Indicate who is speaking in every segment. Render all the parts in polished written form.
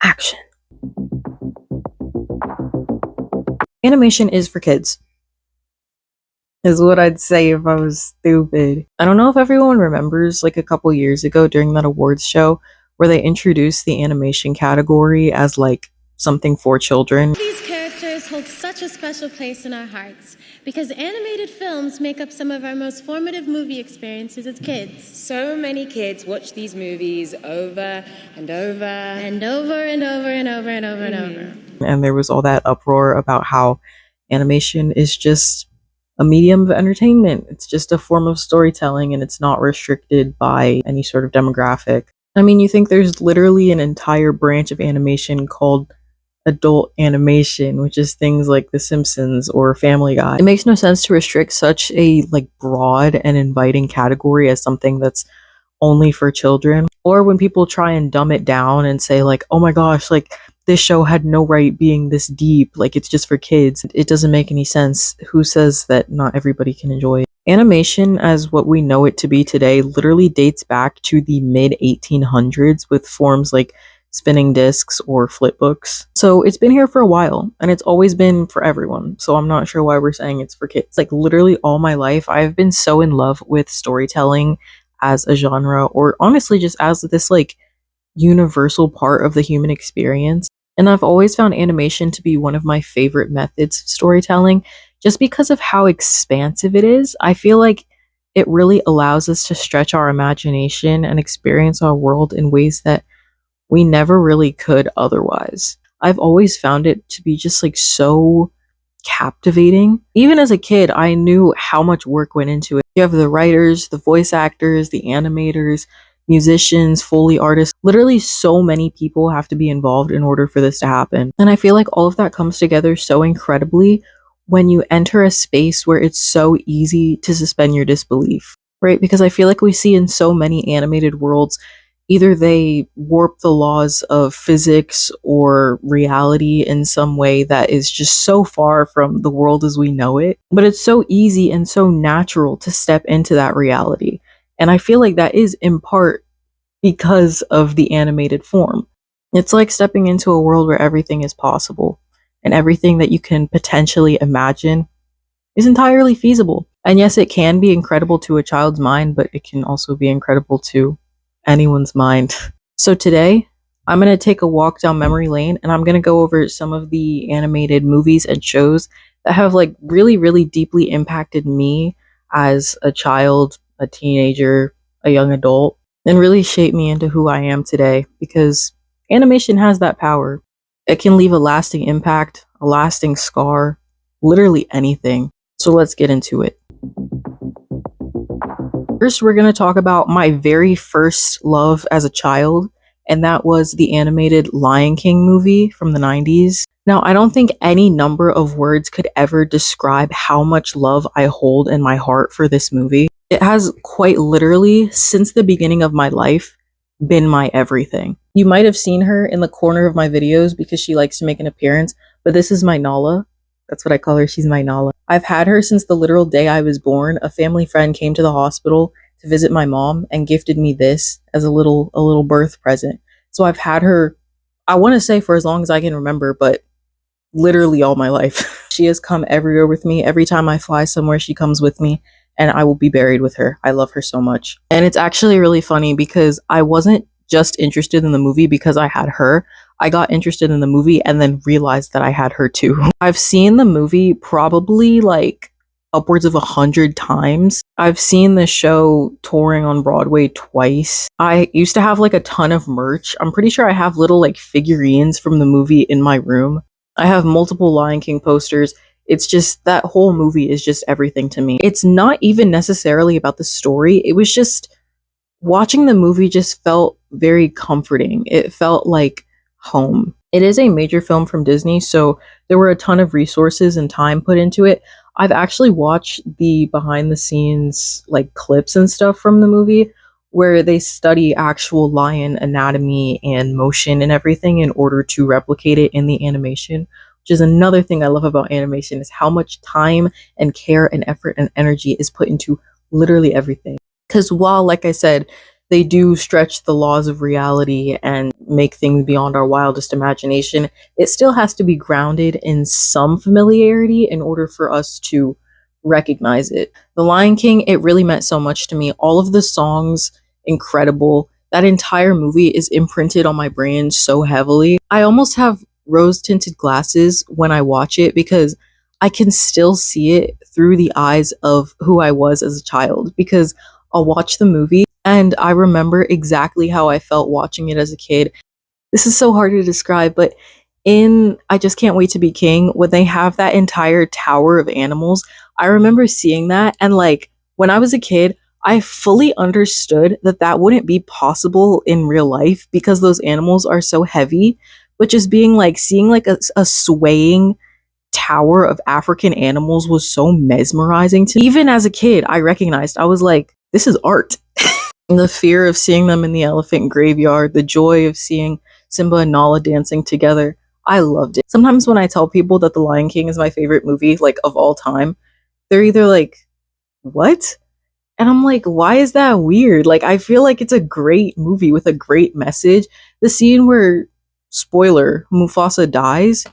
Speaker 1: Action. Animation is for kids, is what I'd say if I was stupid. I don't know if everyone remembers, like a couple years ago during that awards show where they introduced the animation category as like something for children.
Speaker 2: These characters hold such a special place in our hearts because animated films make up some of our most formative movie experiences as kids.
Speaker 3: So many kids watch these movies over and over
Speaker 2: and over and over and over and over and over.
Speaker 1: And there was all that uproar about how animation is just a medium of entertainment. It's just a form of storytelling and it's not restricted by any sort of demographic. I mean, you think there's literally an entire branch of animation called adult animation, which is things like The Simpsons or Family Guy. It makes no sense to restrict such a like broad and inviting category as something that's only for children. Or when people try and dumb it down and say like, oh my gosh, like this show had no right being this deep, like it's just for kids. It doesn't make any sense. Who says that not everybody can enjoy it? Animation as what we know it to be today literally dates back to the mid 1800s with forms like spinning discs or flip books. So it's been here for a while and it's always been for everyone. So I'm not sure why we're saying it's for kids. Like literally all my life, I've been so in love with storytelling as a genre, or honestly just as this like universal part of the human experience. And I've always found animation to be one of my favorite methods of storytelling just because of how expansive it is. I feel like it really allows us to stretch our imagination and experience our world in ways that we never really could otherwise. I've always found it to be just like so captivating. Even as a kid, I knew how much work went into it. You have the writers, the voice actors, the animators, musicians, Foley artists. Literally so many people have to be involved in order for this to happen. And I feel like all of that comes together so incredibly when you enter a space where it's so easy to suspend your disbelief, right? Because I feel like we see in so many animated worlds, either they warp the laws of physics or reality in some way that is just so far from the world as we know it. But it's so easy and so natural to step into that reality. And I feel like that is in part because of the animated form. It's like stepping into a world where everything is possible and everything that you can potentially imagine is entirely feasible. And yes, it can be incredible to a child's mind, but it can also be incredible to anyone's mind. So today, I'm going to take a walk down memory lane and I'm going to go over some of the animated movies and shows that have like really, really deeply impacted me as a child, a teenager, a young adult, and really shaped me into who I am today, because animation has that power. It can leave a lasting impact, a lasting scar, literally anything. So let's get into it. First, we're going to talk about my very first love as a child, and that was the animated Lion King movie from the 90s. Now, I don't think any number of words could ever describe how much love I hold in my heart for this movie. It has quite literally, since the beginning of my life, been my everything. You might have seen her in the corner of my videos because she likes to make an appearance, but this is my Nala. That's what I call her. She's my Nala. I've had her since the literal day I was born. A family friend came to the hospital to visit my mom and gifted me this as a little birth present. So I've had her, I want to say for as long as I can remember, but literally all my life. She has come everywhere with me. Every time I fly somewhere, she comes with me, and I will be buried with her. I love her so much. And it's actually really funny because I wasn't just interested in the movie because I had her. I got interested in the movie and then realized that I had her too. I've seen the movie probably like upwards of 100 times. I've seen the show touring on Broadway twice. I used to have like a ton of merch. I'm pretty sure I have little like figurines from the movie in my room. I have multiple Lion King posters. It's just, that whole movie is just everything to me. It's not even necessarily about the story. It was just, watching the movie just felt very comforting. It felt like home. It is a major film from Disney, so there were a ton of resources and time put into it. I've actually watched the behind the scenes like clips and stuff from the movie where they study actual lion anatomy and motion and everything in order to replicate it in the animation, which is another thing I love about animation, is how much time and care and effort and energy is put into literally everything. Because while, like I said, they do stretch the laws of reality and make things beyond our wildest imagination, it still has to be grounded in some familiarity in order for us to recognize it. The Lion King, it really meant so much to me. All of the songs, incredible. That entire movie is imprinted on my brain so heavily. I almost have rose tinted glasses when I watch it because I can still see it through the eyes of who I was as a child, because I'll watch the movie and I remember exactly how I felt watching it as a kid. This is so hard to describe, but in I Just Can't Wait to Be King, when they have that entire tower of animals, I remember seeing that, and like when I was a kid, I fully understood that that wouldn't be possible in real life because those animals are so heavy. But just being like, seeing like a swaying tower of African animals was so mesmerizing to me. Even as a kid, I recognized, I was like, this is art. The fear of seeing them in the elephant graveyard, the joy of seeing Simba and Nala dancing together. I loved it. Sometimes when I tell people that The Lion King is my favorite movie, like of all time, they're either like, what? And I'm like, why is that weird? Like, I feel like it's a great movie with a great message. The scene where, spoiler, Mufasa dies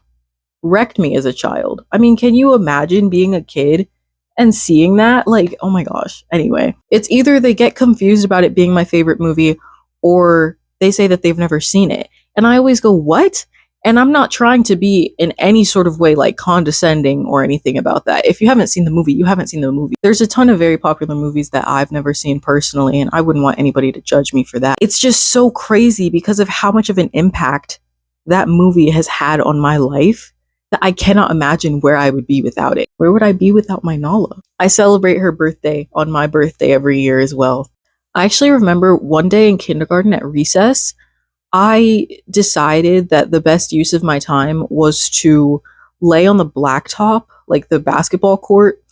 Speaker 1: wrecked me as a child. I mean, can you imagine being a kid and seeing that? Like, oh my gosh. Anyway, it's either they get confused about it being my favorite movie or they say that they've never seen it. And I always go, what? And I'm not trying to be in any sort of way like condescending or anything about that. If you haven't seen the movie, you haven't seen the movie. There's a ton of very popular movies that I've never seen personally, and I wouldn't want anybody to judge me for that. It's just so crazy because of how much of an impact that movie has had on my life that I cannot imagine where I would be without it. Where would I be without my Nala? I celebrate her birthday on my birthday every year as well. I actually remember one day in kindergarten at recess, I decided that the best use of my time was to lay on the blacktop, like the basketball court,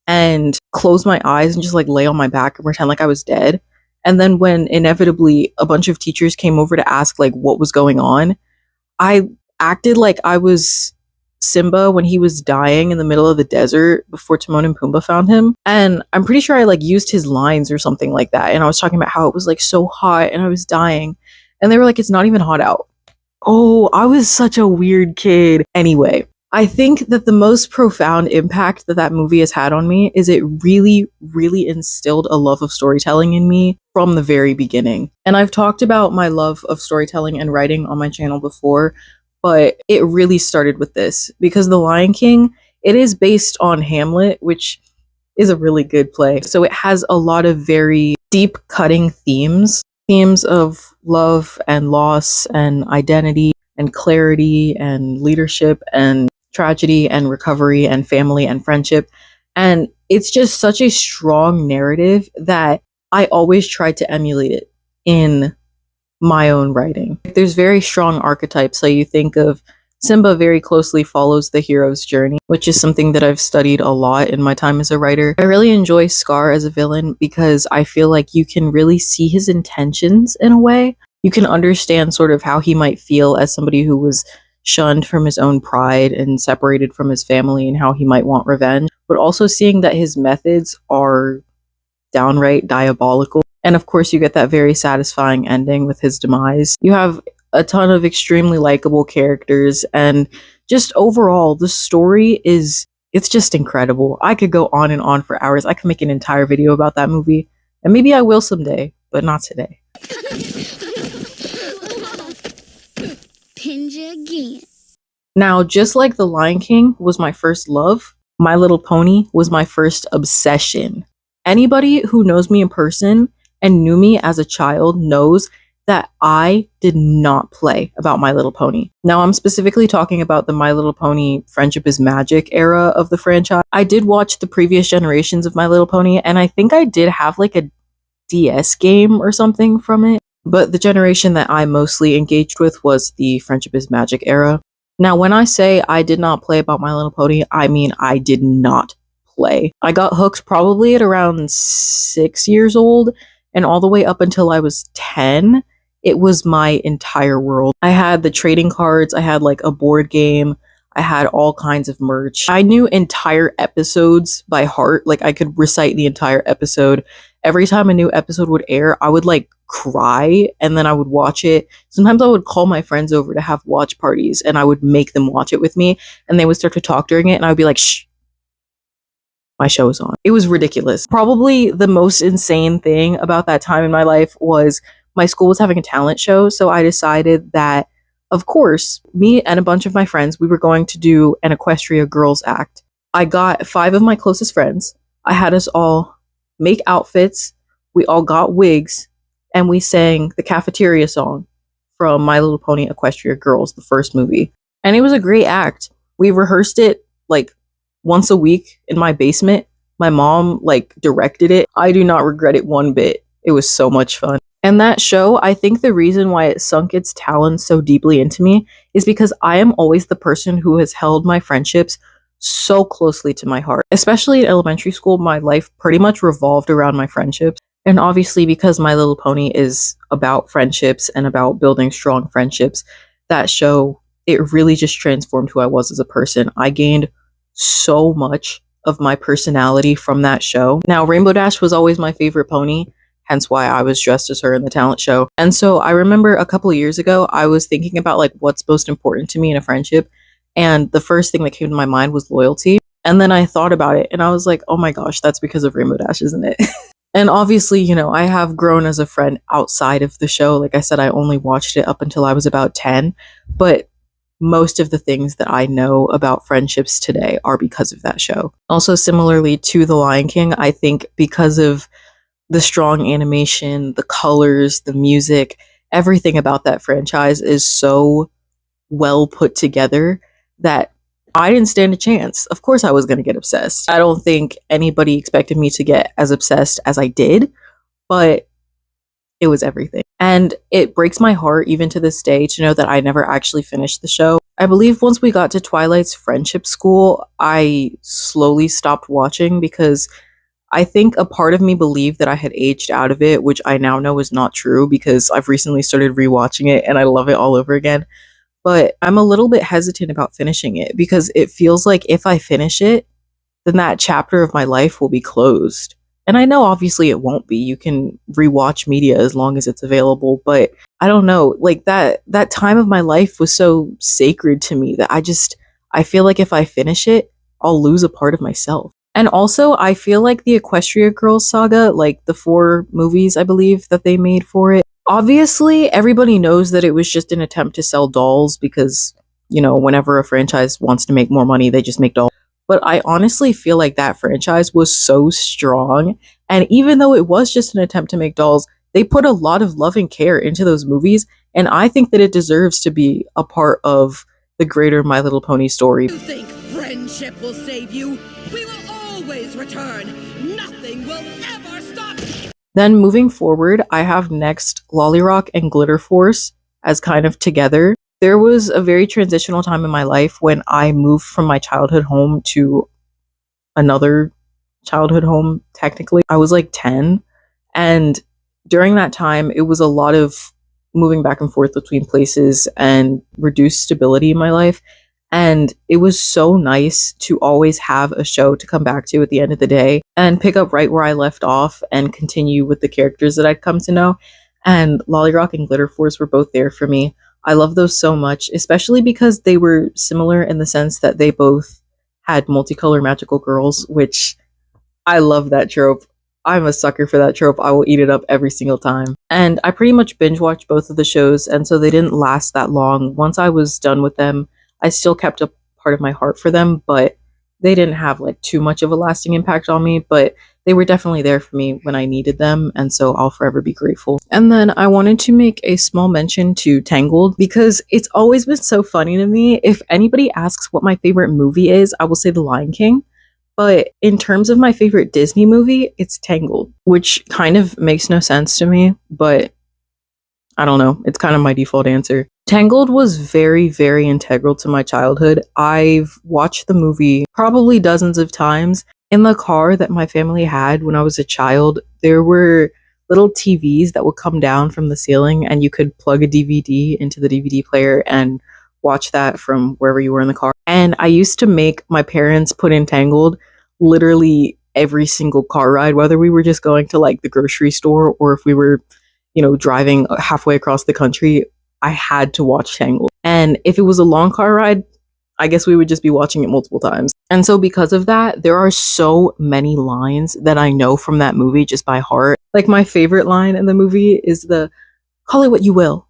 Speaker 1: and close my eyes and just like lay on my back and pretend like I was dead. And then when inevitably a bunch of teachers came over to ask like what was going on, I acted like I was Simba when he was dying in the middle of the desert before Timon and Pumbaa found him. And I'm pretty sure I like used his lines or something like that. And I was talking about how it was like so hot and I was dying. And they were like, it's not even hot out. Oh, I was such a weird kid. Anyway, I think that the most profound impact that that movie has had on me is it really, really instilled a love of storytelling in me from the very beginning. And I've talked about my love of storytelling and writing on my channel before, but it really started with this because The Lion King, it is based on Hamlet, which is a really good play. So it has a lot of very deep cutting themes of love and loss and identity and clarity and leadership and tragedy and recovery and family and friendship. And it's just such a strong narrative that I always tried to emulate it in my own writing. There's very strong archetypes. So you think of Simba very closely follows the hero's journey, which is something that I've studied a lot in my time as a writer. I really enjoy Scar as a villain because I feel like you can really see his intentions in a way. You can understand sort of how he might feel as somebody who was shunned from his own pride and separated from his family and how he might want revenge, but also seeing that his methods are downright diabolical. And of course, you get that very satisfying ending with his demise. You have a ton of extremely likable characters, and just overall, the story it's just incredible. I could go on and on for hours. I could make an entire video about that movie, and maybe I will someday, but not today.
Speaker 2: Pinja again.
Speaker 1: Now, just like The Lion King was my first love, My Little Pony was my first obsession. Anybody who knows me in person and knew me as a child knows that I did not play about My Little Pony. Now, I'm specifically talking about the My Little Pony Friendship is Magic era of the franchise. I did watch the previous generations of My Little Pony, and I think I did have like a DS game or something from it. But the generation that I mostly engaged with was the Friendship is Magic era. Now, when I say I did not play about My Little Pony, I mean I did not play. I got hooked probably at around 6 years old, and all the way up until I was 10, it was my entire world. I had the trading cards, I had like a board game, I had all kinds of merch. I knew entire episodes by heart. Like I could recite the entire episode. Every time a new episode would air, I would like cry, and then I would watch it. Sometimes I would call my friends over to have watch parties, and I would make them watch it with me, and they would start to talk during it, and I would be like, shh, my show is on. It was ridiculous. Probably the most insane thing about that time in my life was my school was having a talent show, so I decided that, of course, me and a bunch of my friends, we were going to do an Equestria Girls act. I got 5 of my closest friends. I had us all make outfits. We all got wigs, and we sang the cafeteria song from My Little Pony Equestria Girls, the first movie. And it was a great act. We rehearsed it like once a week in my basement. My mom like directed it. I do not regret it one bit. It was so much fun. And that show, I think the reason why it sunk its talons so deeply into me is because I am always the person who has held my friendships so closely to my heart. Especially in elementary school, my life pretty much revolved around my friendships. And obviously, because My Little Pony is about friendships and about building strong friendships, that show, it really just transformed who I was as a person. I gained so much of my personality from that show. Now, Rainbow Dash was always my favorite pony, hence why I was dressed as her in the talent show. And so I remember a couple of years ago, I was thinking about like what's most important to me in a friendship. And the first thing that came to my mind was loyalty. And then I thought about it and I was like, oh my gosh, that's because of Rainbow Dash, isn't it? And obviously, you know, I have grown as a friend outside of the show. Like I said, I only watched it up until I was about 10. But most of the things that I know about friendships today are because of that show. Also, similarly to The Lion King, I think because of the strong animation, the colors, the music, everything about that franchise is so well put together that I didn't stand a chance. Of course I was going to get obsessed. I don't think anybody expected me to get as obsessed as I did, but it was everything. And it breaks my heart even to this day to know that I never actually finished the show. I believe once we got to Twilight's friendship school, I slowly stopped watching because I think a part of me believed that I had aged out of it, which I now know is not true because I've recently started rewatching it and I love it all over again. But I'm a little bit hesitant about finishing it because it feels like if I finish it, then that chapter of my life will be closed. And I know obviously it won't be. You can rewatch media as long as it's available, but I don't know, like that time of my life was so sacred to me that I feel like if I finish it, I'll lose a part of myself. And also, I feel like the Equestria Girls saga, like the 4 movies I believe that they made for it, obviously everybody knows that it was just an attempt to sell dolls because, you know, whenever a franchise wants to make more money, they just make dolls. But I honestly feel like that franchise was so strong. And even though it was just an attempt to make dolls, they put a lot of love and care into those movies. And I think that it deserves to be a part of the greater My Little Pony story.
Speaker 4: You think friendship will save you? We will always return. Nothing will ever stop.
Speaker 1: Then moving forward, I have next Lolirock and Glitter Force as kind of together. There was a very transitional time in my life when I moved from my childhood home to another childhood home, technically. I was like 10. And during that time, it was a lot of moving back and forth between places and reduced stability in my life. And it was so nice to always have a show to come back to at the end of the day and pick up right where I left off and continue with the characters that I'd come to know. And Lolirock and Glitter Force were both there for me. I love those so much, especially because they were similar in the sense that they both had multicolor magical girls, which I love that trope. I'm a sucker for that trope. I will eat it up every single time. And I pretty much binge watched both of the shows, and so they didn't last that long. Once I was done with them, I still kept a part of my heart for them, but they didn't have like too much of a lasting impact on me, but they were definitely there for me when I needed them, and so I'll forever be grateful. And then I wanted to make a small mention to Tangled because it's always been so funny to me. If anybody asks what my favorite movie is, I will say The Lion King. But in terms of my favorite Disney movie, it's Tangled, which kind of makes no sense to me, but I don't know. It's kind of my default answer. Tangled was very, very integral to my childhood. I've watched the movie probably dozens of times. In the car that my family had when I was a child, there were little TVs that would come down from the ceiling and you could plug a DVD into the DVD player and watch that from wherever you were in the car. And I used to make my parents put in Tangled literally every single car ride, whether we were just going to like the grocery store or if we were, driving halfway across the country, I had to watch Tangled. And if it was a long car ride, I guess we would just be watching it multiple times. And so because of that, there are so many lines that I know from that movie just by heart. Like my favorite line in the movie is the call it what you will.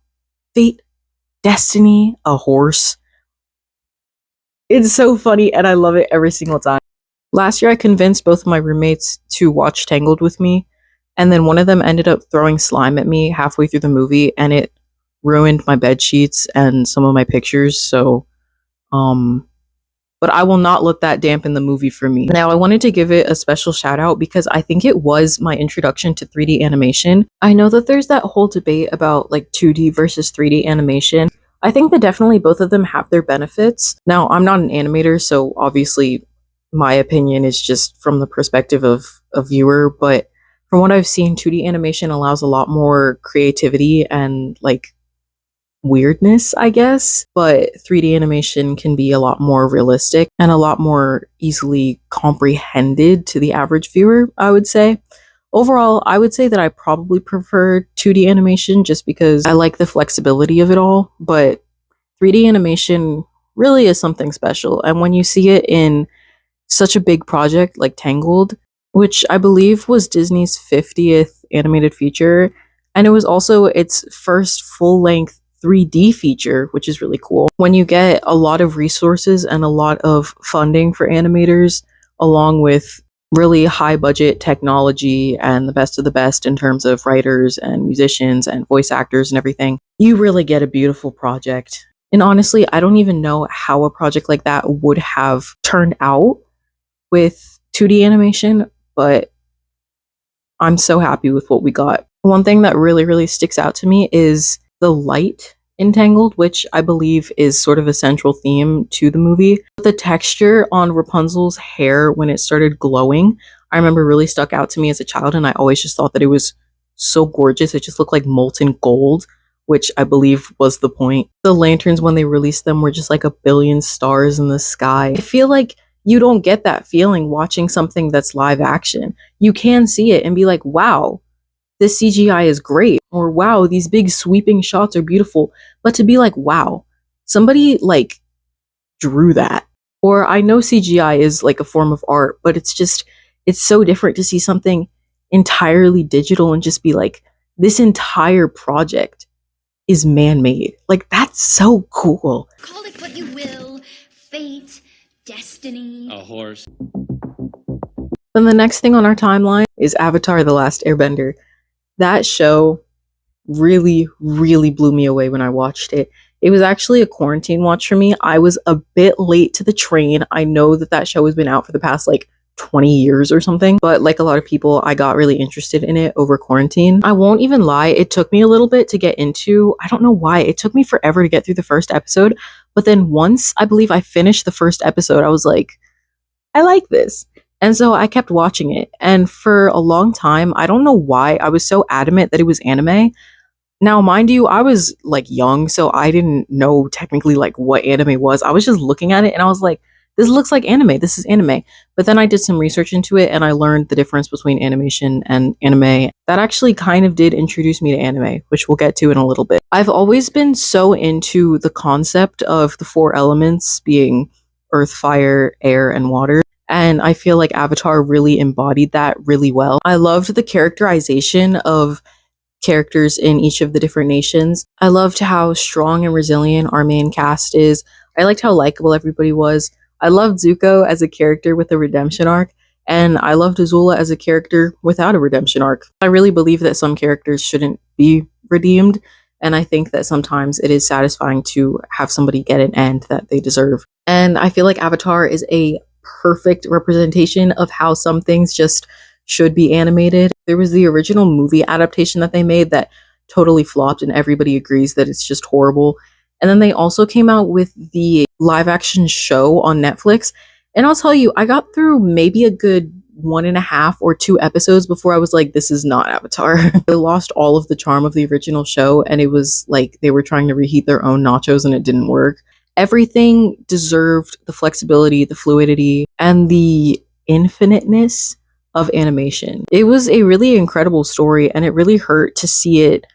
Speaker 1: Fate, destiny, a horse. It's so funny and I love it every single time. Last year I convinced both of my roommates to watch Tangled with me, and then one of them ended up throwing slime at me halfway through the movie and it ruined my bed sheets and some of my pictures. So but I will not let that dampen the movie for me. Now, I wanted to give it a special shout out because I think it was my introduction to 3D animation. I know that there's that whole debate about like 2D versus 3D animation. I think that definitely both of them have their benefits. Now, I'm not an animator, so obviously my opinion is just from the perspective of a viewer, but from what I've seen, 2D animation allows a lot more creativity and like weirdness, I guess, but 3D animation can be a lot more realistic and a lot more easily comprehended to the average viewer, I would say. Overall, I would say that I probably prefer 2D animation just because I like the flexibility of it all, but 3D animation really is something special. And when you see it in such a big project like Tangled, which I believe was Disney's 50th animated feature, and it was also its first full-length 3D feature, which is really cool. When you get a lot of resources and a lot of funding for animators, along with really high budget technology and the best of the best in terms of writers and musicians and voice actors and everything, you really get a beautiful project. And honestly, I don't even know how a project like that would have turned out with 2D animation, but I'm so happy with what we got. One thing that really sticks out to me is the light in Tangled, which I believe is sort of a central theme to the movie. The texture on Rapunzel's hair when it started glowing, I remember really stuck out to me as a child, and I always just thought that it was so gorgeous. It just looked like molten gold, which I believe was the point. The lanterns, when they released them, were just like a billion stars in the sky. I feel like you don't get that feeling watching something that's live action. You can see it and be like, wow, this CGI is great, or wow, these big sweeping shots are beautiful. But to be like, wow, somebody like drew that. Or I know CGI is like a form of art, but it's so different to see something entirely digital and just be like, this entire project is man-made. Like, that's so cool.
Speaker 5: Call it what you will, fate, destiny.
Speaker 6: A horse.
Speaker 1: Then the next thing on our timeline is Avatar: The Last Airbender. That show really blew me away when I watched it. It was actually a quarantine watch for me. I was a bit late to the train. I know that show has been out for the past like 20 years or something, but like a lot of people, I got really interested in it over quarantine. I won't even lie, it took me a little bit to get into. I don't know why. It took me forever to get through the first episode, but then once I believe I finished the first episode, I was like, I like this. And so I kept watching it. And for a long time, I don't know why, I was so adamant that it was anime. Now, mind you, I was like young, so I didn't know technically like what anime was. I was just looking at it and I was like, this looks like anime. This is anime. But then I did some research into it and I learned the difference between animation and anime. That actually kind of did introduce me to anime, which we'll get to in a little bit. I've always been so into the concept of the four elements being earth, fire, air, and water. And I feel like Avatar really embodied that really well. I loved the characterization of characters in each of the different nations. I loved how strong and resilient our main cast is. I liked how likable everybody was. I loved Zuko as a character with a redemption arc, and I loved Azula as a character without a redemption arc. I really believe that some characters shouldn't be redeemed, and I think that sometimes it is satisfying to have somebody get an end that they deserve. And I feel like Avatar is a perfect representation of how some things just should be animated. There was the original movie adaptation that they made that totally flopped and everybody agrees that it's just horrible. And then they also came out with the live action show on Netflix. And I'll tell you, I got through maybe a good 1.5 or 2 episodes before I was like, this is not Avatar. They lost all of the charm of the original show, and it was like they were trying to reheat their own nachos and it didn't work. Everything deserved the flexibility, the fluidity, and the infiniteness of animation. It was a really incredible story, and it really hurt to see it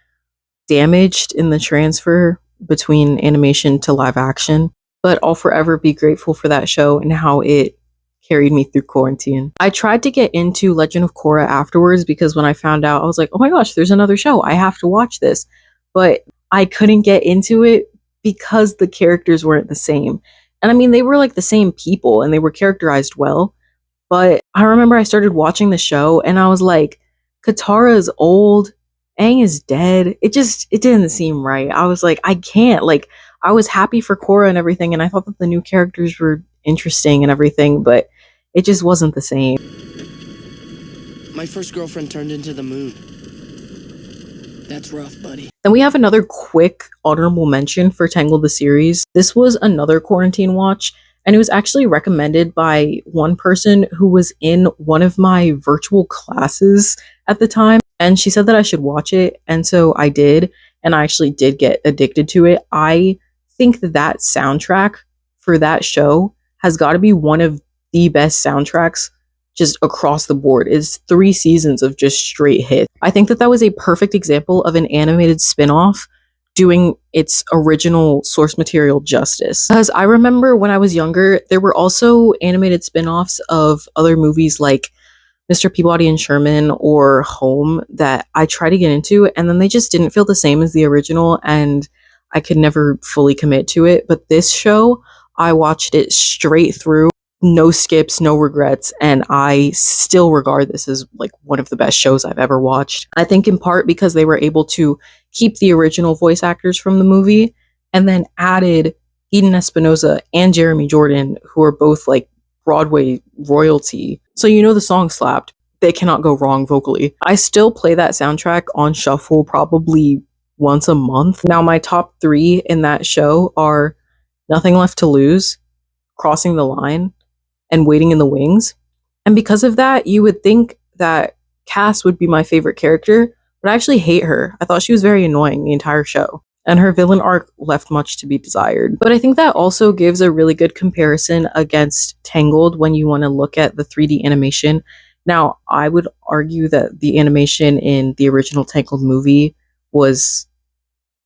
Speaker 1: damaged in the transfer between animation to live action, but I'll forever be grateful for that show and how it carried me through quarantine. I tried to get into Legend of Korra afterwards because when I found out, I was like, oh my gosh, there's another show. I have to watch this. But I couldn't get into it because the characters weren't the same. And I mean, they were like the same people and they were characterized well. But I remember I started watching the show and I was like, Katara is old, Aang is dead. It didn't seem right. I was like, I can't. Like, I was happy for Korra and everything, and I thought that the new characters were interesting and everything, but it just wasn't the same.
Speaker 6: My first girlfriend turned into the moon. That's rough, buddy.
Speaker 1: Then we have another quick honorable mention for Tangled the series. This was another quarantine watch, and it was actually recommended by one person who was in one of my virtual classes at the time, and she said that I should watch it, and so I did, and I actually did get addicted to it. I think that that soundtrack for that show has got to be one of the best soundtracks just across the board. It's 3 seasons of just straight hits. I think that that was a perfect example of an animated spin-off doing its original source material justice. Because I remember when I was younger, there were also animated spin-offs of other movies like Mr. Peabody and Sherman or Home that I tried to get into, and then they just didn't feel the same as the original, and I could never fully commit to it. But this show, I watched it straight through, no skips, no regrets, and I still regard this as like one of the best shows I've ever watched. I think in part because they were able to keep the original voice actors from the movie and then added Eden Espinosa and Jeremy Jordan, who are both like Broadway royalty. So you know the song slapped. They cannot go wrong vocally. I still play that soundtrack on shuffle probably once a month. Now my top 3 in that show are Nothing Left to Lose, Crossing the Line, and Waiting in the Wings. And because of that, you would think that Cass would be my favorite character, but I actually hate her. I thought she was very annoying the entire show, and her villain arc left much to be desired. But I think that also gives a really good comparison against Tangled when you want to look at the 3D animation. Now, I would argue that the animation in the original Tangled movie was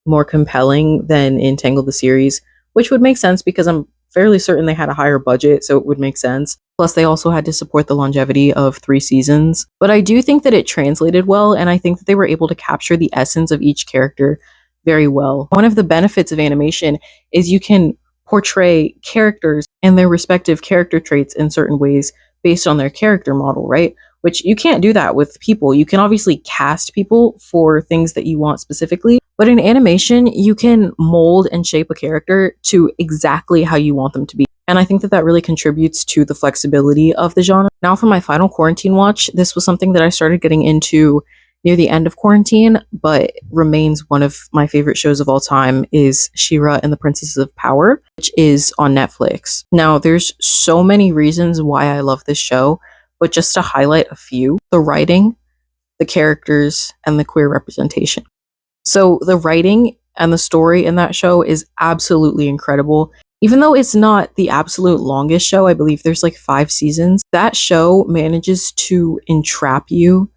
Speaker 1: more compelling than in Tangled the series, which would make sense because I'm fairly certain they had a higher budget, so it would make sense. Plus, they also had to support the longevity of 3 seasons. But I do think that it translated well, and I think that they were able to capture the essence of each character very well. One of the benefits of animation is you can portray characters and their respective character traits in certain ways based on their character model, right? Which you can't do that with people. You can obviously cast people for things that you want specifically, but in animation, you can mold and shape a character to exactly how you want them to be. And I think that that really contributes to the flexibility of the genre. Now for my final quarantine watch, this was something that I started getting into near the end of quarantine, but remains one of my favorite shows of all time, is She-Ra and the Princesses of Power, which is on Netflix. Now there's so many reasons why I love this show, but just to highlight a few: the writing, the characters, and the queer representation. So the writing and the story in that show is absolutely incredible. Even though it's not the absolute longest show, I believe there's like 5 seasons, that show manages to entrap you.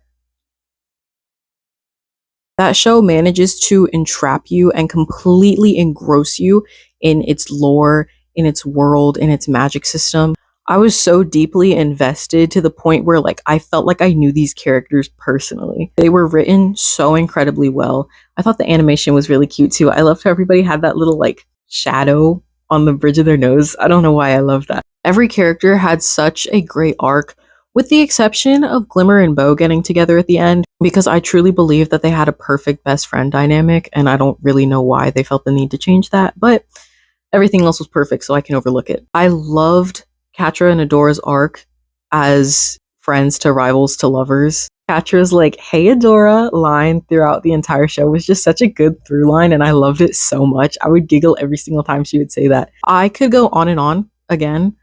Speaker 1: That show manages to entrap you and completely engross you in its lore, in its world, in its magic system. I was so deeply invested to the point where like I felt like I knew these characters personally. They were written so incredibly well. I thought the animation was really cute too. I loved how everybody had that little like shadow on the bridge of their nose. I don't know why I love that. Every character had such a great arc, with the exception of Glimmer and Bow getting together at the end, because I truly believe that they had a perfect best friend dynamic, and I don't really know why they felt the need to change that, but everything else was perfect, so I can overlook it. I loved Catra and Adora's arc as friends to rivals to lovers. Catra's like, "Hey Adora" line throughout the entire show was just such a good through line, and I loved it so much. I would giggle every single time she would say that. I could go on and on again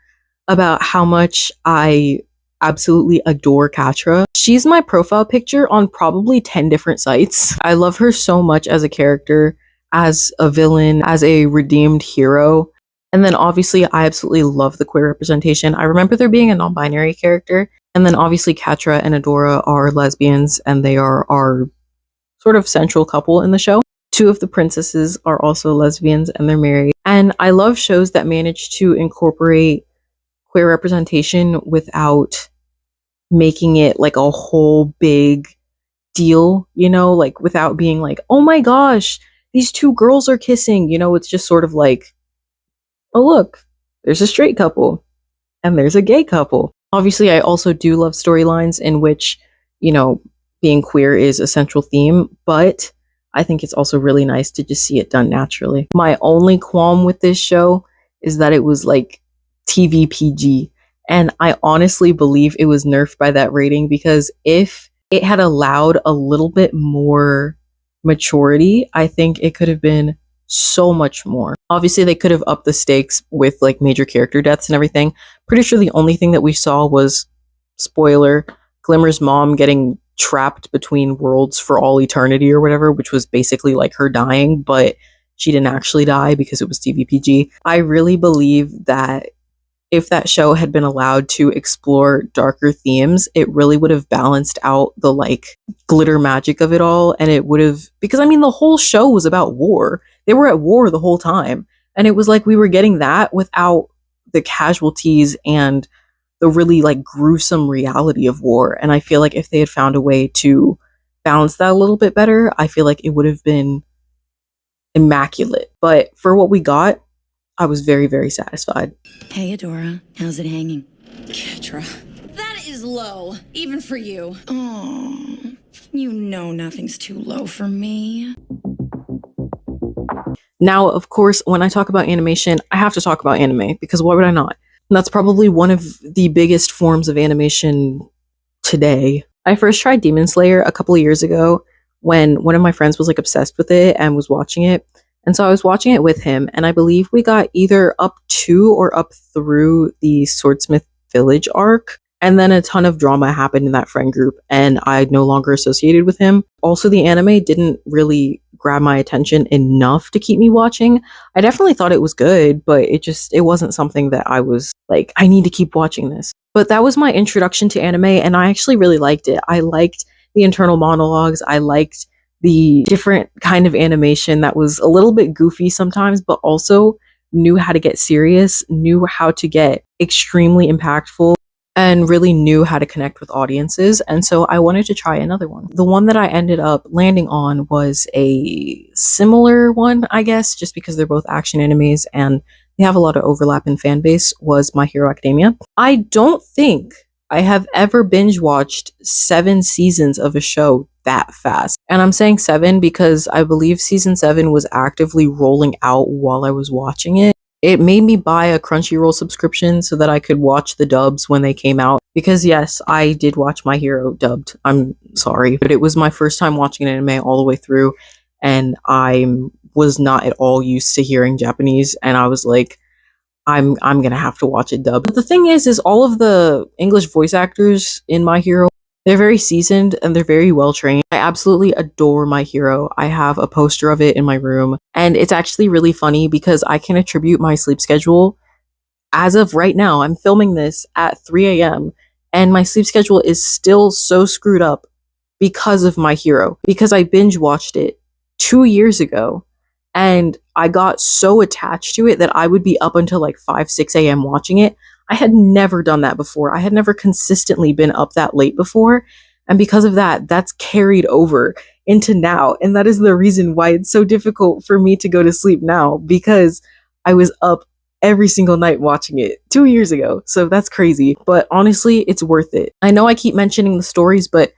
Speaker 1: about how much I absolutely adore Catra. She's my profile picture on probably 10 different sites. I love her so much as a character, as a villain, as a redeemed hero. And then obviously I absolutely love the queer representation. I remember there being a non-binary character, and then obviously Catra and Adora are lesbians, and they are our sort of central couple in the show. Two of the princesses are also lesbians and they're married. And I love shows that manage to incorporate queer representation without making it like a whole big deal, you know, like without being like, oh my gosh, these two girls are kissing. You know, it's just sort of like, oh, look, there's a straight couple and there's a gay couple. Obviously, I also do love storylines in which, you know, being queer is a central theme, but I think it's also really nice to just see it done naturally. My only qualm with this show is that it was like TV PG. And I honestly believe it was nerfed by that rating, because if it had allowed a little bit more maturity, I think it could have been so much more. Obviously, they could have upped the stakes with like major character deaths and everything. Pretty sure the only thing that we saw was, spoiler, Glimmer's mom getting trapped between worlds for all eternity or whatever, which was basically like her dying, but she didn't actually die because it was TVPG. I really believe that if that show had been allowed to explore darker themes, it really would have balanced out the like glitter magic of it all. And it would have, because I mean, the whole show was about war. They were at war the whole time. And it was like we were getting that without the casualties and the really like gruesome reality of war. And I feel like if they had found a way to balance that a little bit better, I feel like it would have been immaculate. But for what we got, I was very, very satisfied.
Speaker 7: Hey, Adora. How's it hanging?
Speaker 4: Ketra, that is low, even for you.
Speaker 7: Oh, you know nothing's too low for me.
Speaker 1: Now, of course, when I talk about animation, I have to talk about anime, because why would I not? And that's probably one of the biggest forms of animation today. I first tried Demon Slayer a couple of years ago when one of my friends was like obsessed with it and was watching it. And so I was watching it with him, and I believe we got either up to or up through the Swordsmith Village arc. And then a ton of drama happened in that friend group, and I no longer associated with him. Also, the anime didn't really grab my attention enough to keep me watching. I definitely thought it was good, but it wasn't something that I was like, I need to keep watching this. But that was my introduction to anime, and I actually really liked it. I liked the internal monologues. I liked the different kind of animation that was a little bit goofy sometimes, but also knew how to get serious, knew how to get extremely impactful, and really knew how to connect with audiences. And so I wanted to try another one. The one that I ended up landing on was a similar one, I guess, just because they're both action animes and they have a lot of overlap in fan base, was My Hero Academia. I don't think I have ever binge watched 7 seasons of a show that fast. And I'm saying 7 because I believe season 7 was actively rolling out while I was watching it. It made me buy a Crunchyroll subscription so that I could watch the dubs when they came out. Because yes, I did watch My Hero dubbed. I'm sorry, but it was my first time watching an anime all the way through, and I was not at all used to hearing Japanese, and I was like, I'm gonna have to watch it dubbed. But the thing is all of the English voice actors in My Hero, they're very seasoned and they're very well trained. I absolutely adore My Hero. I have a poster of it in my room, and it's actually really funny because I can attribute my sleep schedule. As of right now, I'm filming this at 3 a.m. and my sleep schedule is still so screwed up because of My Hero, because I binge watched it 2 years ago. And I got so attached to it that I would be up until like 5, 6 a.m. watching it. I had never done that before. I had never consistently been up that late before. And because of that, that's carried over into now. And that is the reason why it's so difficult for me to go to sleep now, because I was up every single night watching it 2 years ago. So that's crazy. But honestly, it's worth it. I know I keep mentioning the stories, but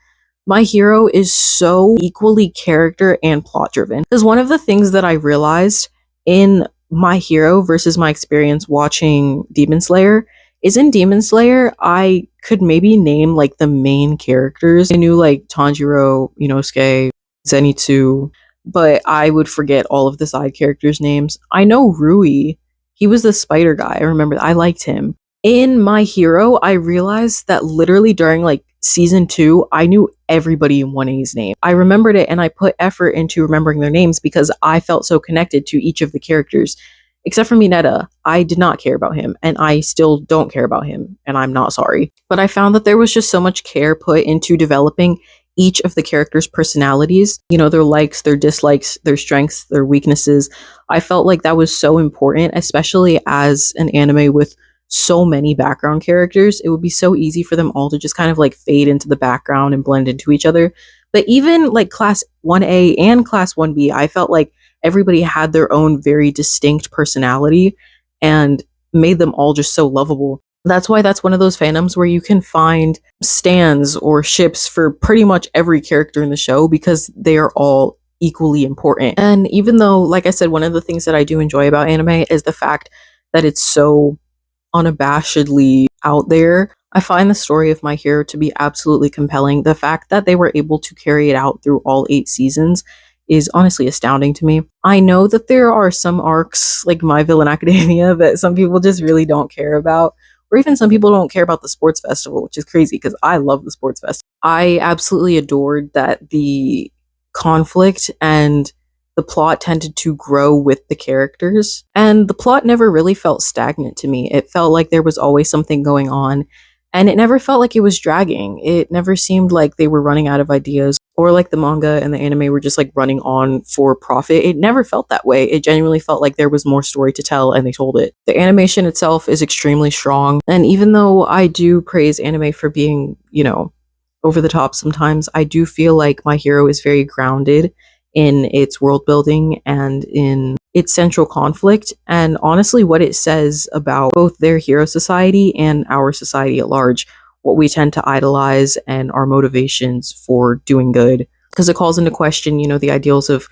Speaker 1: My Hero is so equally character and plot driven. Because one of the things that I realized in My Hero versus my experience watching Demon Slayer is, in Demon Slayer, I could maybe name like the main characters. I knew like Tanjiro, Inosuke, Zenitsu, but I would forget all of the side characters' names. I know Rui. He was the spider guy. I remember I liked him. In My Hero, I realized that literally during like season 2, I knew everybody in 1A's name. I remembered it and I put effort into remembering their names because I felt so connected to each of the characters. Except for Mineta, I did not care about him, and I still don't care about him, and I'm not sorry. But I found that there was just so much care put into developing each of the characters' personalities, their likes, their dislikes, their strengths, their weaknesses. I felt like that was so important, especially as an anime with so many background characters. It would be so easy for them all to just kind of like fade into the background and blend into each other. But even like class 1A and class 1B, I felt like everybody had their own very distinct personality and made them all just so lovable. That's why that's one of those fandoms where you can find stans or ships for pretty much every character in the show because they are all equally important. And even though, like I said, one of the things that I do enjoy about anime is the fact that it's so unabashedly out there, I find the story of My Hero to be absolutely compelling. The fact that they were able to carry it out through all 8 seasons is honestly astounding to me. I know that there are some arcs like My Villain Academia that some people just really don't care about, or even some people don't care about the sports festival, which is crazy because I love the sports festival. I absolutely adored that the conflict and the plot tended to grow with the characters, and the plot never really felt stagnant to me. It felt like there was always something going on, and it never felt like it was dragging. It never seemed like they were running out of ideas or like the manga and the anime were just like running on for profit. It never felt that way. It genuinely felt like there was more story to tell and they told it. The animation itself is extremely strong. And even though I do praise anime for being, over the top sometimes, I do feel like My Hero is very grounded in its world building and in its central conflict, and honestly what it says about both their hero society and our society at large, what we tend to idolize and our motivations for doing good, because it calls into question the ideals of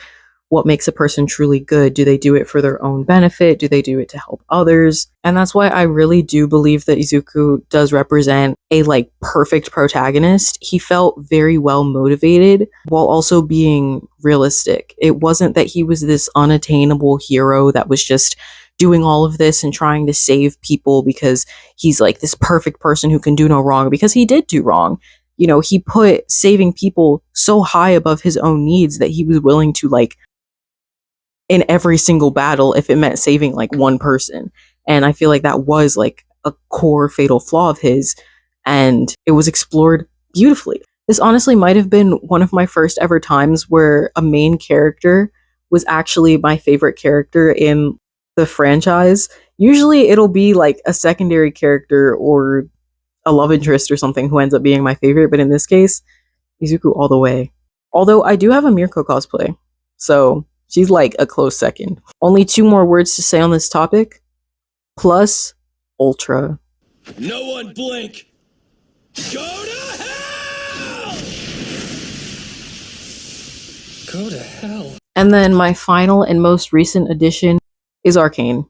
Speaker 1: what makes a person truly good. Do they do it for their own benefit? Do they do it to help others? And that's why I really do believe that Izuku does represent a like perfect protagonist. He felt very well motivated while also being realistic. It wasn't that he was this unattainable hero that was just doing all of this and trying to save people because he's like this perfect person who can do no wrong, because he did do wrong. He put saving people so high above his own needs that he was willing to like in every single battle if it meant saving like one person. And I feel like that was like a core fatal flaw of his, and it was explored beautifully. This honestly might have been one of my first ever times where a main character was actually my favorite character in the franchise. Usually it'll be like a secondary character or a love interest or something who ends up being my favorite, but in this case, Izuku all the way. Although I do have a Mirko cosplay, so she's like a close second. Only 2 more words to say on this topic. Plus ultra.
Speaker 8: No one blink! Go to hell! Go to hell.
Speaker 1: And then my final and most recent addition is Arcane.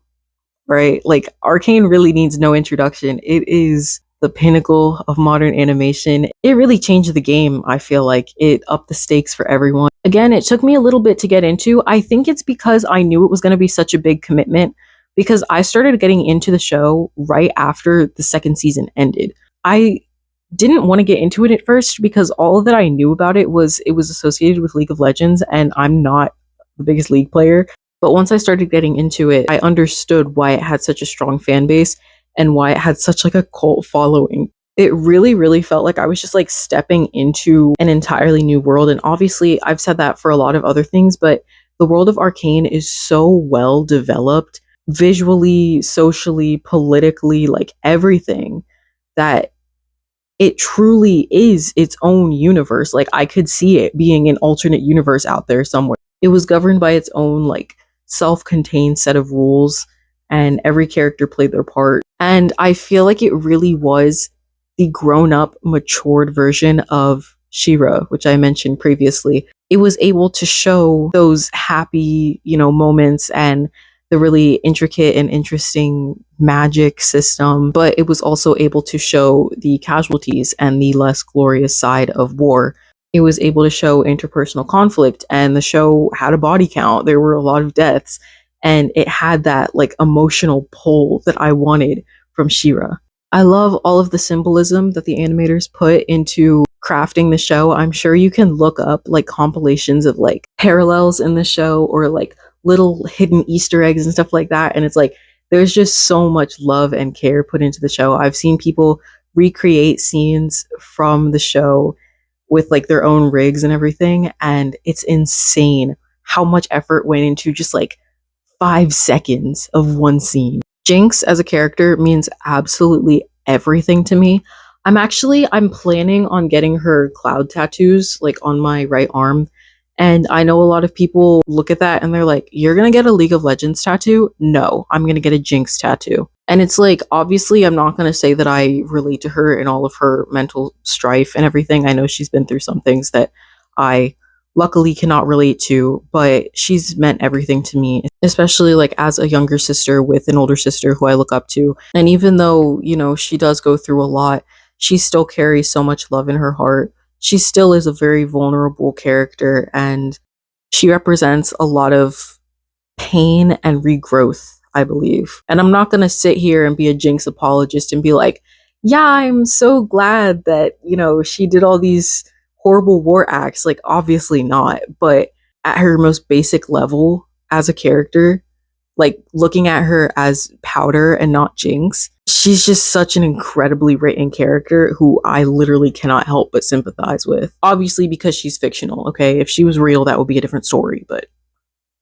Speaker 1: Right? Like, Arcane really needs no introduction. It is the pinnacle of modern animation. It really changed the game, I feel like. It upped the stakes for everyone. Again, it took me a little bit to get into. I think it's because I knew it was going to be such a big commitment, because I started getting into the show right after the 2nd season ended. I didn't want to get into it at first because all that I knew about it was associated with League of Legends, and I'm not the biggest League player. But once I started getting into it, I understood why it had such a strong fan base and why it had such like a cult following. It really, really felt like I was just like stepping into an entirely new world. And obviously I've said that for a lot of other things, but the world of Arcane is so well developed visually, socially, politically, like everything, that it truly is its own universe. Like, I could see it being an alternate universe out there somewhere. It was governed by its own like self-contained set of rules, and every character played their part. And I feel like it really was the grown-up, matured version of She-Ra, which I mentioned previously. It was able to show those happy, moments and the really intricate and interesting magic system, but it was also able to show the casualties and the less glorious side of war. It was able to show interpersonal conflict, and the show had a body count. There were a lot of deaths, and it had that like emotional pull that I wanted from She-Ra. I love all of the symbolism that the animators put into crafting the show. I'm sure you can look up like compilations of like parallels in the show or like little hidden Easter eggs and stuff like that. And it's like, there's just so much love and care put into the show. I've seen people recreate scenes from the show with like their own rigs and everything, and it's insane how much effort went into just like 5 seconds of one scene. Jinx as a character means absolutely everything to me. I'm planning on getting her cloud tattoos like on my right arm. And I know a lot of people look at that and they're like, "You're gonna get a League of Legends tattoo?" No, I'm gonna get a Jinx tattoo. And it's like, obviously, I'm not gonna say that I relate to her in all of her mental strife and everything. I know she's been through some things that I luckily cannot relate to, but she's meant everything to me, especially like as a younger sister with an older sister who I look up to. And even though, she does go through a lot, she still carries so much love in her heart. She still is a very vulnerable character, and she represents a lot of pain and regrowth, I believe. And I'm not going to sit here and be a Jinx apologist and be like, yeah, I'm so glad that, she did all these horrible war acts. Like, obviously not. But at her most basic level as a character, like looking at her as Powder and not Jinx, she's just such an incredibly written character who I literally cannot help but sympathize with. Obviously, because she's fictional, okay? If she was real, that would be a different story, but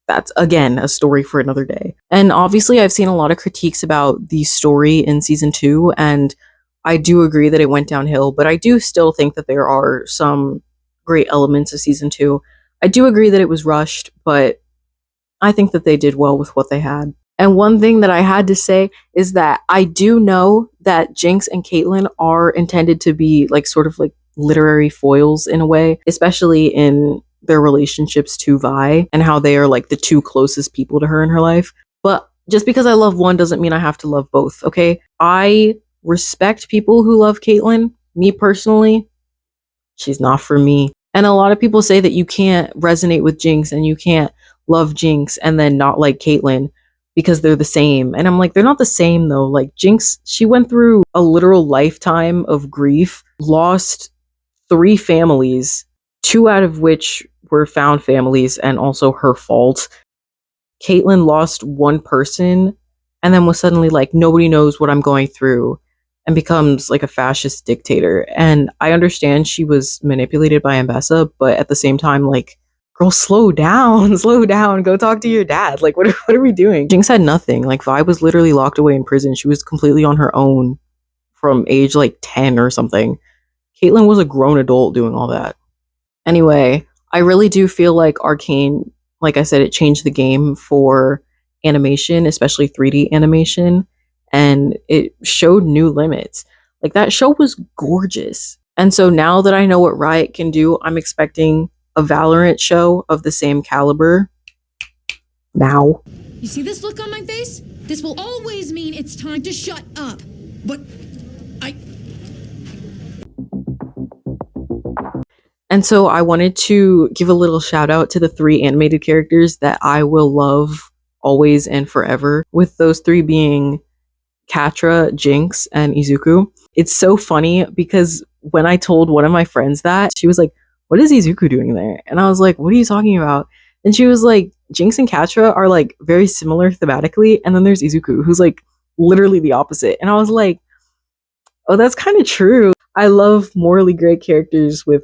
Speaker 1: that's again a story for another day. And obviously, I've seen a lot of critiques about the story in season 2, and I do agree that it went downhill, but I do still think that there are some great elements of season 2. I do agree that it was rushed, but I think that they did well with what they had. And one thing that I had to say is that I do know that Jinx and Caitlyn are intended to be like sort of like literary foils in a way, especially in their relationships to Vi and how they are like the two closest people to her in her life. But just because I love one doesn't mean I have to love both, okay? I respect people who love Caitlyn. Me personally, she's not for me. And a lot of people say that you can't resonate with Jinx and you can't love Jinx and then not like Caitlyn because they're the same. And I'm like, they're not the same though. Like Jinx, she went through a literal lifetime of grief, lost 3 families, 2 out of which were found families and also her fault. Caitlyn lost 1 person and then was suddenly like, nobody knows what I'm going through, and becomes like a fascist dictator. And I understand she was manipulated by Ambessa, but at the same time, like, girl, slow down, slow down, go talk to your dad. Like, what are we doing? Jinx had nothing. Like, Vi was literally locked away in prison. She was completely on her own from age like 10 or something. Caitlyn was a grown adult doing all that. Anyway, I really do feel like Arcane, like I said, it changed the game for animation, especially 3D animation, and it showed new limits. Like, that show was gorgeous. And so now that I know what Riot can do, I'm expecting a Valorant show of the same caliber now.
Speaker 4: You see this look on my face? This will always mean it's time to shut up. But
Speaker 1: And so I wanted to give a little shout out to the 3 animated characters that I will love always and forever, with those 3 being Katra, Jinx, and Izuku. It's so funny because when I told one of my friends that, she was like, "What is Izuku doing there?" And I was like, "What are you talking about?" And she was like, "Jinx and Katra are like very similar thematically, and then there's Izuku, who's like literally the opposite." And I was like, "Oh, that's kind of true." I love morally great characters with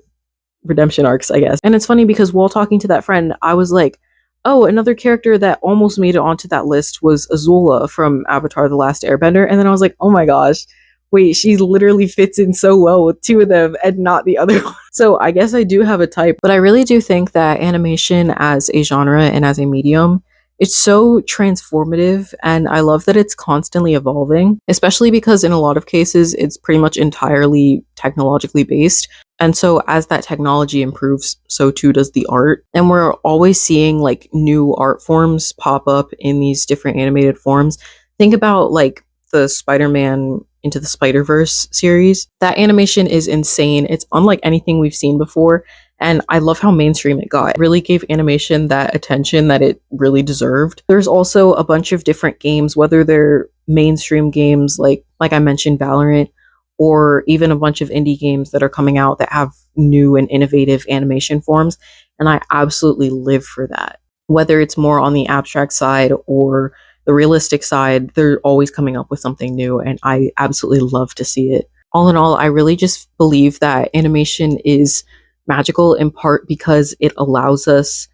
Speaker 1: redemption arcs, I guess. And it's funny because while talking to that friend, I was like, oh, another character that almost made it onto that list was Azula from Avatar: The Last Airbender. And then I was like, oh my gosh, wait, she literally fits in so well with 2 of them and not the other one. So I guess I do have a type, but I really do think that animation as a genre and as a medium, it's so transformative, and I love that it's constantly evolving, especially because in a lot of cases, it's pretty much entirely technologically based. And so as that technology improves, so too does the art. And we're always seeing like new art forms pop up in these different animated forms. Think about like the Spider-Man Into the Spider-Verse series. That animation is insane. It's unlike anything we've seen before. And I love how mainstream it got. It really gave animation that attention that it really deserved. There's also a bunch of different games, whether they're mainstream games like I mentioned, Valorant, or even a bunch of indie games that are coming out that have new and innovative animation forms. And I absolutely live for that. Whether it's more on the abstract side or the realistic side, they're always coming up with something new, and I absolutely love to see it. All in all, I really just believe that animation is magical, in part because it allows us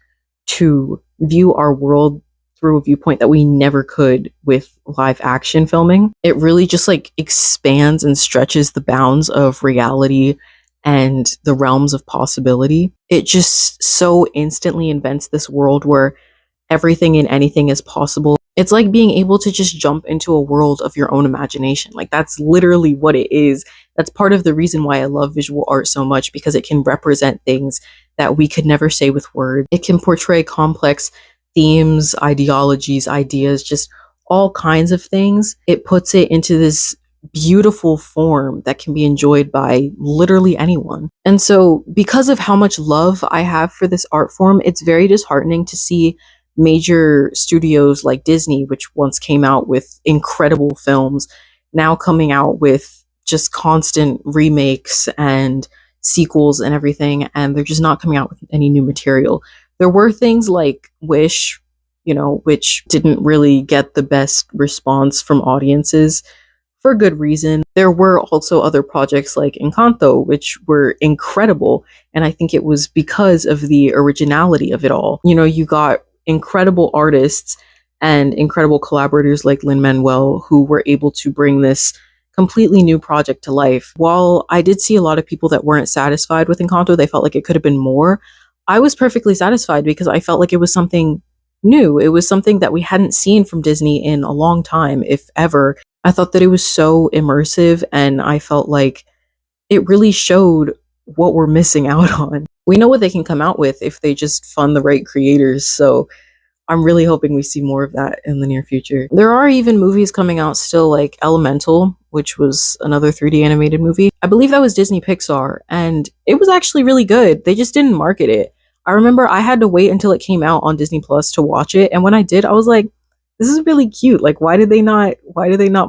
Speaker 1: to view our world through a viewpoint that we never could with live action filming. It really just like expands and stretches the bounds of reality and the realms of possibility. It just so instantly invents this world where everything and anything is possible. It's like being able to just jump into a world of your own imagination. Like, that's literally what it is. That's part of the reason why I love visual art so much, because it can represent things that we could never say with words. It can portray complex themes, ideologies, ideas, just all kinds of things. It puts it into this beautiful form that can be enjoyed by literally anyone. And so, because of how much love I have for this art form, it's very disheartening to see major studios like Disney, which once came out with incredible films, now coming out with just constant remakes and sequels and everything, and they're just not coming out with any new material. There were things like Wish, which didn't really get the best response from audiences for good reason. There were also other projects like Encanto, which were incredible, and I think it was because of the originality of it all. You got incredible artists and incredible collaborators like Lin-Manuel who were able to bring this completely new project to life. While I did see a lot of people that weren't satisfied with Encanto, they felt like it could have been more, I was perfectly satisfied because I felt like it was something new. It was something that we hadn't seen from Disney in a long time, if ever. I thought that it was so immersive, and I felt like it really showed what we're missing out on. We know what they can come out with if they just fund the right creators, so I'm really hoping we see more of that in the near future. There are even movies coming out still, like Elemental, which was another 3D animated movie. I believe that was Disney Pixar, and it was actually really good. They just didn't market it. I remember I had to wait until it came out on Disney Plus to watch it, and when I did, I was like, this is really cute. Like, why did they not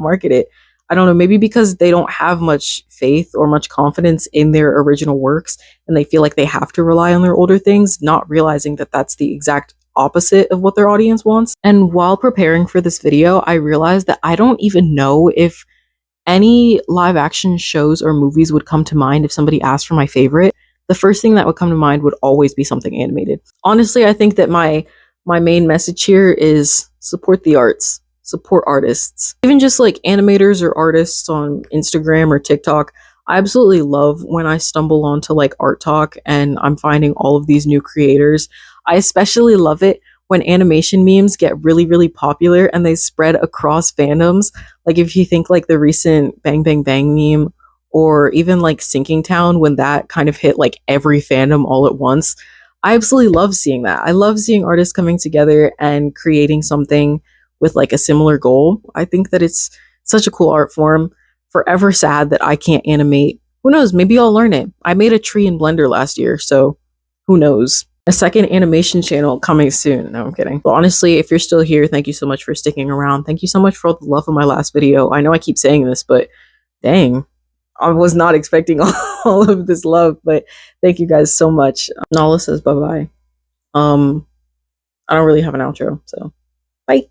Speaker 1: market it? I don't know, maybe because they don't have much faith or much confidence in their original works, and they feel like they have to rely on their older things, not realizing that that's the exact opposite of what their audience wants. And while preparing for this video, I realized that I don't even know if any live action shows or movies would come to mind if somebody asked for my favorite. The first thing that would come to mind would always be something animated. Honestly, I think that my main message here is support the arts, support artists. Even just like animators or artists on Instagram or TikTok, I absolutely love when I stumble onto like Art Talk and I'm finding all of these new creators. I especially love it when animation memes get really, really popular and they spread across fandoms. Like, if you think like the recent Bang Bang Bang meme, or even like Sinking Town, when that kind of hit like every fandom all at once. I absolutely love seeing that. I love seeing artists coming together and creating something with like a similar goal. I think that it's such a cool art form. Forever sad that I can't animate. Who knows? Maybe I'll learn it. I made a tree in Blender last year, so who knows? A second animation channel coming soon. No, I'm kidding. But honestly, if you're still here, thank you so much for sticking around. Thank you so much for all the love of my last video. I know I keep saying this, but dang, I was not expecting all of this love, but thank you guys so much. Nala says bye-bye. I don't really have an outro, so bye.